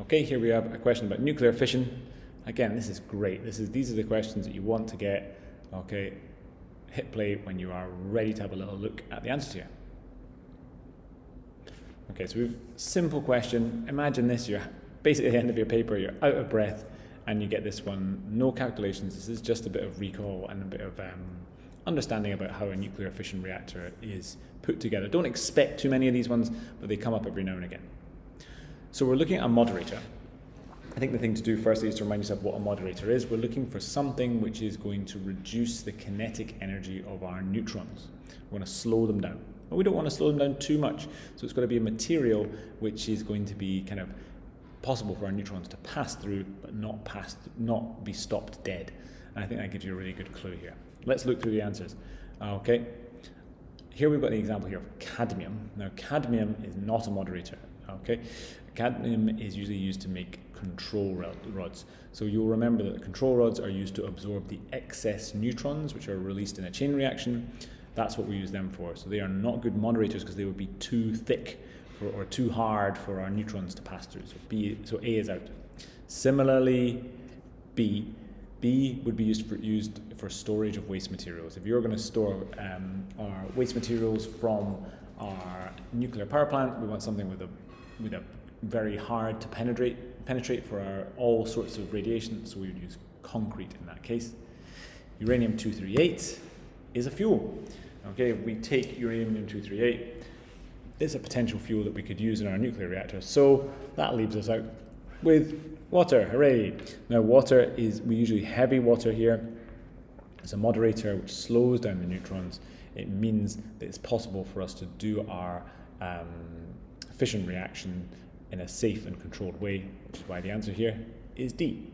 Okay, here we have a question about nuclear fission. Again, this is great. These are the questions that you want to get. Okay, hit play when you are ready to have a little look at the answers here. Okay, so we've simple question. Imagine this, you're basically at the end of your paper, you're out of breath, and you get this one, no calculations. This is just a bit of recall and a bit of understanding about how a nuclear fission reactor is put together. Don't expect too many of these ones, but they come up every now and again. So we're looking at a moderator. I think the thing to do firstly is to remind yourself what a moderator is. We're looking for something which is going to reduce the kinetic energy of our neutrons. We want to slow them down. But we don't want to slow them down too much. So it's got to be a material which is going to be kind of possible for our neutrons to pass through, but not be stopped dead. And I think that gives you a really good clue here. Let's look through the answers. Okay. Here we've got the example here of cadmium. Now cadmium is not a moderator. Okay. Cadmium is usually used to make control rods. So you'll remember that the control rods are used to absorb the excess neutrons which are released in a chain reaction. That's what we use them for. So they are not good moderators because they would be too thick or too hard for our neutrons to pass through. So A is out. Similarly, B would be used for storage of waste materials. If you're going to store our waste materials from our nuclear power plant, we want something with a very hard to penetrate for all sorts of radiation, so we would use concrete in that case. Uranium-238 is a fuel. Okay, if we take uranium-238, it's a potential fuel that we could use in our nuclear reactor, so that leaves us out with water. Hooray! Now water we usually heavy water here. It's a moderator which slows down the neutrons. It means that it's possible for us to do our fission reaction in a safe and controlled way, which is why the answer here is D.